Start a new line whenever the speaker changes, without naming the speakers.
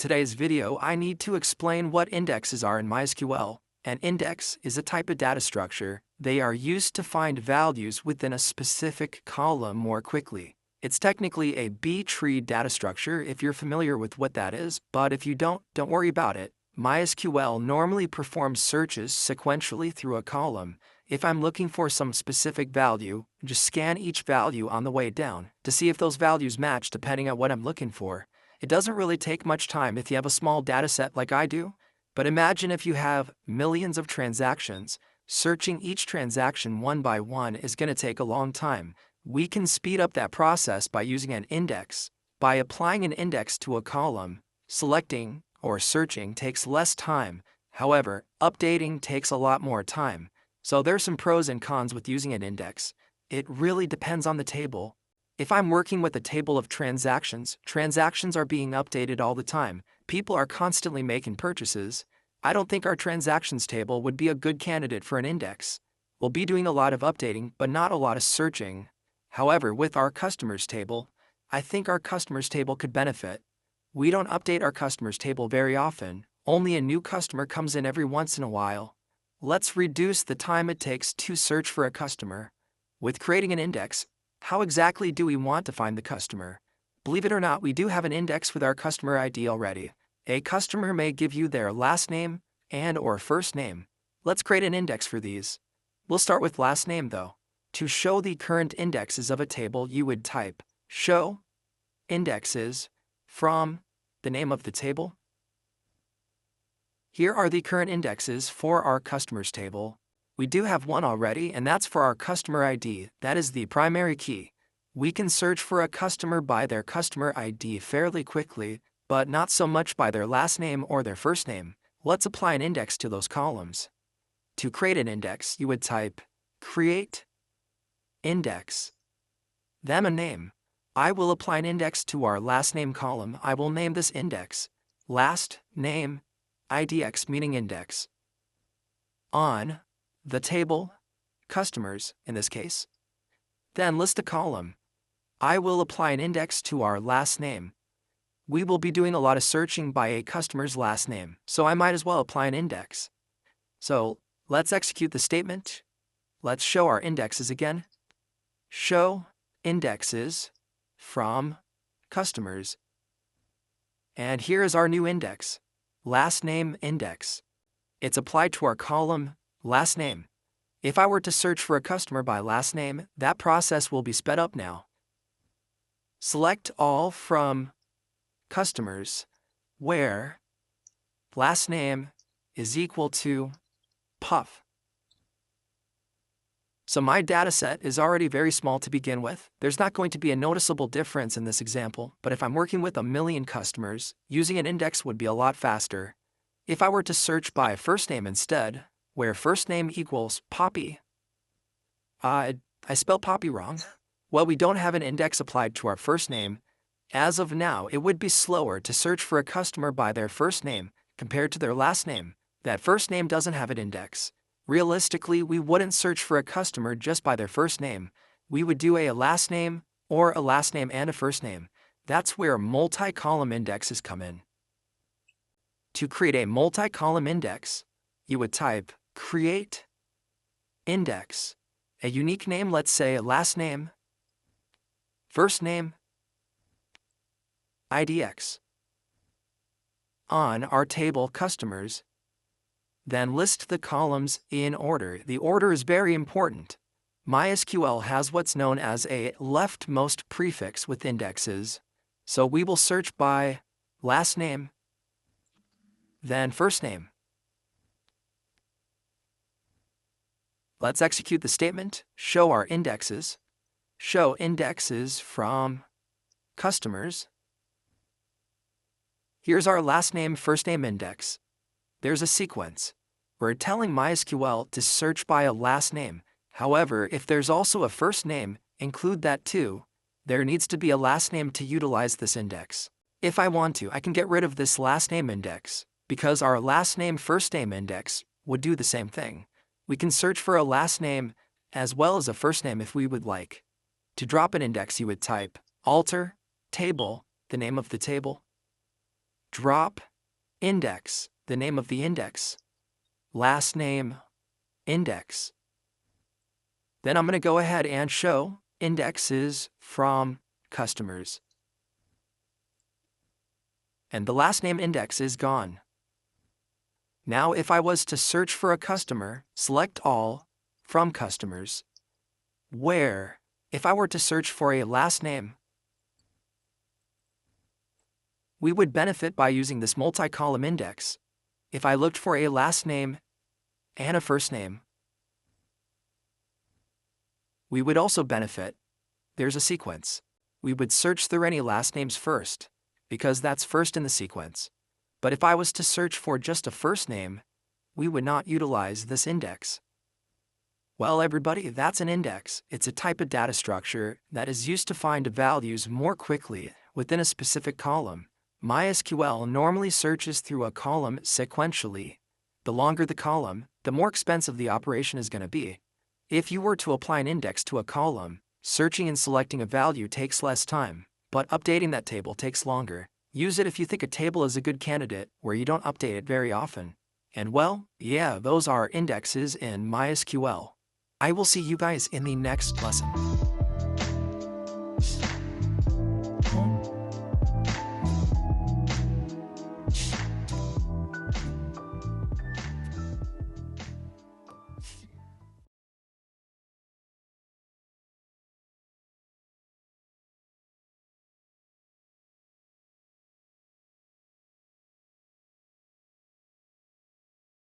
today's video, I need to explain what indexes are in MySQL. An index is a type of data structure. They are used to find values within a specific column more quickly. It's technically a B-tree data structure if you're familiar with what that is, but if you don't worry about it. MySQL normally performs searches sequentially through a column. If I'm looking for some specific value, just scan each value on the way down to see if those values match depending on what I'm looking for. It doesn't really take much time if you have a small data set like I do, but imagine if you have millions of transactions. Searching each transaction one by one is going to take a long time. We can speed up that process by using an index. By applying an index to a column, selecting or searching takes less time. However, updating takes a lot more time. So there's some pros and cons with using an index. It really depends on the table. If I'm working with a table of transactions, transactions are being updated all the time. People are constantly making purchases. I don't think our transactions table would be a good candidate for an index. We'll be doing a lot of updating, but not a lot of searching. However, with our customers table, I think our customers table could benefit. We don't update our customers table very often. Only a new customer comes in every once in a while. Let's reduce the time it takes to search for a customer. With creating an index, how exactly do we want to find the customer? Believe it or not, we do have an index with our customer ID already. A customer may give you their last name and/or first name. Let's create an index for these. We'll start with last name though. To show the current indexes of a table, you would type show indexes from the name of the table. Here are the current indexes for our customers table. We do have one already, and that's for our customer ID. That is the primary key. We can search for a customer by their customer ID fairly quickly, but not so much by their last name or their first name. Let's apply an index to those columns. To create an index, you would type create index, then a name. I will apply an index to our last name column. I will name this index last name IDX, meaning index. On the table, customers in this case, then list a column. I will apply an index to our last name. We will be doing a lot of searching by a customer's last name, so I might as well apply an index. So let's execute the statement. Let's show our indexes again. Show indexes from customers. And here is our new index, last name index. It's applied to our column last name. If I were to search for a customer by last name, that process will be sped up now. Select all from customers where last name is equal to puff. So my dataset is already very small to begin with. There's not going to be a noticeable difference in this example, but if I'm working with 1 million customers, using an index would be a lot faster. If I were to search by first name instead, where first name equals Poppy. I spelled Poppy wrong. Well, we don't have an index applied to our first name. As of now, it would be slower to search for a customer by their first name compared to their last name. That first name doesn't have an index. Realistically, we wouldn't search for a customer just by their first name. We would do a last name or a last name and a first name. That's where multi-column indexes come in. To create a multi-column index, you would type create index, a unique name, let's say last name, first name, IDX. On our table customers, then list the columns in order. The order is very important. MySQL has what's known as a leftmost prefix with indexes, so we will search by last name, then first name. Let's execute the statement, show our indexes. Show indexes from customers. Here's our last name, first name index. There's a sequence. We're telling MySQL to search by a last name. However, if there's also a first name, include that too. There needs to be a last name to utilize this index. If I want to, I can get rid of this last name index, because our last name, first name index would do the same thing. We can search for a last name as well as a first name if we would like. To drop an index, you would type alter table, the name of the table, drop, index, the name of the index, last name, index. Then I'm going to go ahead and show indexes from customers. And the last name index is gone. Now if I was to search for a customer, select all, from customers, where, if I were to search for a last name, we would benefit by using this multi-column index. If I looked for a last name and a first name, we would also benefit. There's a sequence. We would search through any last names first, because that's first in the sequence. But if I was to search for just a first name, we would not utilize this index. Well, everybody, that's an index. It's a type of data structure that is used to find values more quickly within a specific column. MySQL normally searches through a column sequentially. The longer the column, the more expensive the operation is going to be. If you were to apply an index to a column, searching and selecting a value takes less time, but updating that table takes longer. Use it if you think a table is a good candidate where you don't update it very often. And well, yeah, those are indexes in MySQL. I will see you guys in the next lesson.